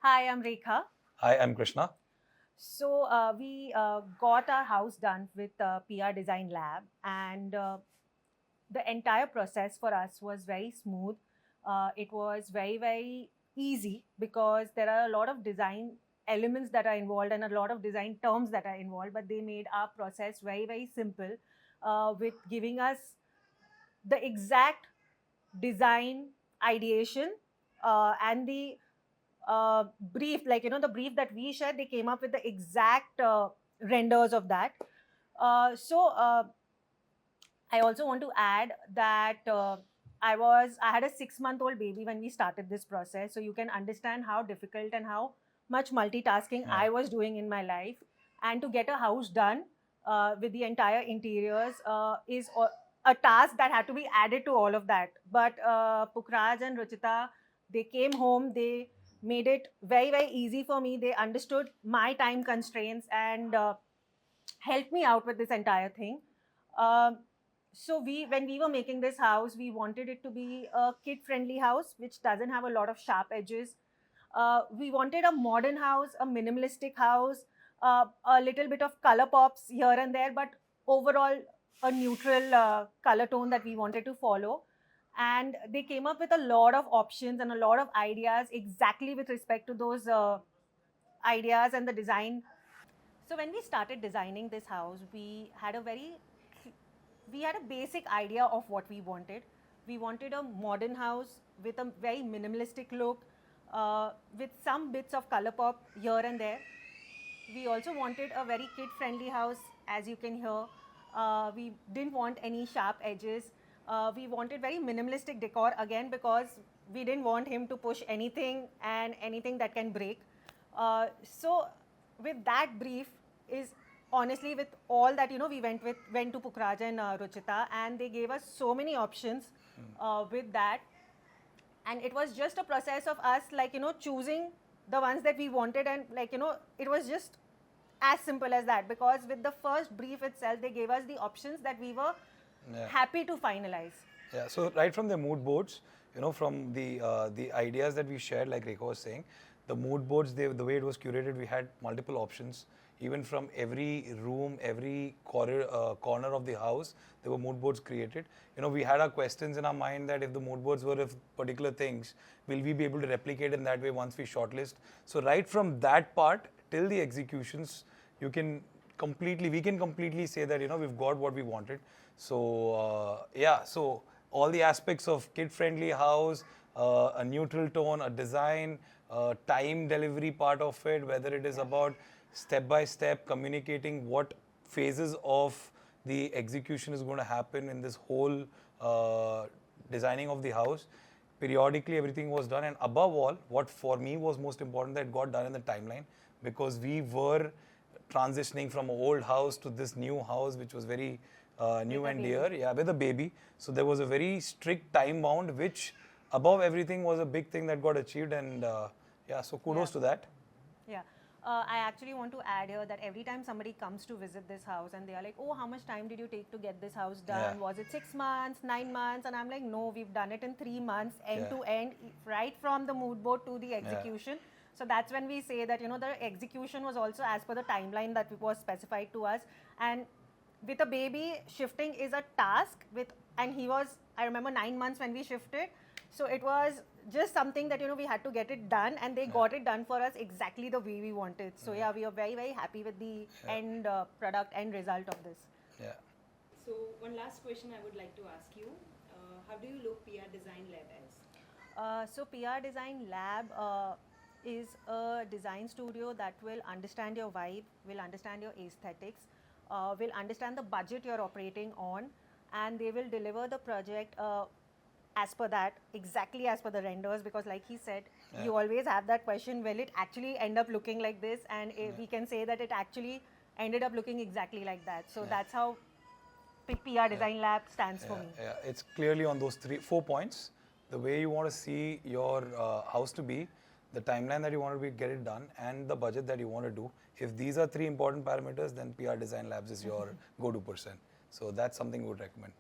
Hi, I'm Rekha. Hi, I'm Krishna. We got our house done with PR Design Lab, and the entire process for us was very smooth. It was very easy because there are a lot of design elements that are involved and a lot of design terms that are involved, but they made our process very simple with giving us the exact design ideation and the brief, like the brief that we shared, they came up with the exact renders of that. So I also want to add that I had a 6-month-old baby when we started this process, so you can understand how difficult and how much multitasking Yeah. I was doing in my life, and to get a house done with the entire interiors is a task that had to be added to all of that. But Pukraj and Ruchita, they came home, they made it very easy for me. They understood my time constraints and helped me out with this entire thing. Um, when we were making this house, we wanted it to be a kid-friendly house, which doesn't have a lot of sharp edges. We wanted a modern house, a minimalistic house, a little bit of color pops here and there, but overall a neutral color tone that we wanted to follow. And they came up with a lot of options and a lot of ideas exactly with respect to those ideas and the design. So when we started designing this house, we had a basic idea of what we wanted. We wanted a modern house with a very minimalistic look, with some bits of color pop here and there. We also wanted a very kid-friendly house, as you can hear. We didn't want any sharp edges. We wanted very minimalistic decor again because we didn't want him to push anything and anything that can break. So with that brief is honestly with all that we went to Pukraj and Ruchita, and they gave us so many options with that, and it was just a process of us choosing the ones that we wanted, and it was just as simple as that, because with the first brief itself they gave us the options that we were Yeah. happy to finalize. Yeah. So right from the mood boards, from the ideas that we shared, like Rekha was saying, the mood boards, the way it was curated, we had multiple options. Even from every room, every corner of the house, there were mood boards created. We had our questions in our mind that if the mood boards were of particular things, will we be able to replicate in that way once we shortlist? So right from that part till the executions, we can completely say that we've got what we wanted. So all the aspects of kid friendly house, a neutral tone, a design, time delivery part of it, whether it is about step by step communicating what phases of the execution is going to happen in this whole designing of the house. Periodically everything was done, and above all, what for me was most important, that it got done in the timeline, because we were transitioning from an old house to this new house, which was very new With a and baby. dear. Yeah, with a baby. So there was a very strict time bound, which above everything was a big thing that got achieved. And yeah, so kudos Yeah. to that. Yeah. I actually want to add here that every time somebody comes to visit this house and they are like, oh, how much time did you take to get this house Yeah, done? Was it 6 months, 9 months? And I'm like, no, we've done it in 3 months, end yeah, to end, right from the mood board to the yeah, execution. So that's when we say that, the execution was also as per the timeline that was specified to us. And with a baby, shifting is a task and he was, I remember, 9 months when we shifted. So it was just something that we had to get it done, and they got it done for us exactly the way we wanted. So yeah, we are very happy with the yeah, end product, end result of this. yeah. So one last question I would like to ask you. How do you look PR Design Lab as? So PR Design Lab is a design studio that will understand your vibe, will understand your aesthetics, will understand the budget you're operating on, and they will deliver the project as per that, exactly as per the renders. Because like he said, Yeah. you always have that question, will it actually end up looking like this? And we can say that it actually ended up looking exactly like that. So that's how PR Yeah. Design Lab stands for Yeah, me. yeah, it's clearly on those 4 points. The way you want to see your house to be, the timeline that you want to get it done, and the budget that you want to do. If these are three important parameters, then PR Design Labs is your go-to person. So that's something we would recommend.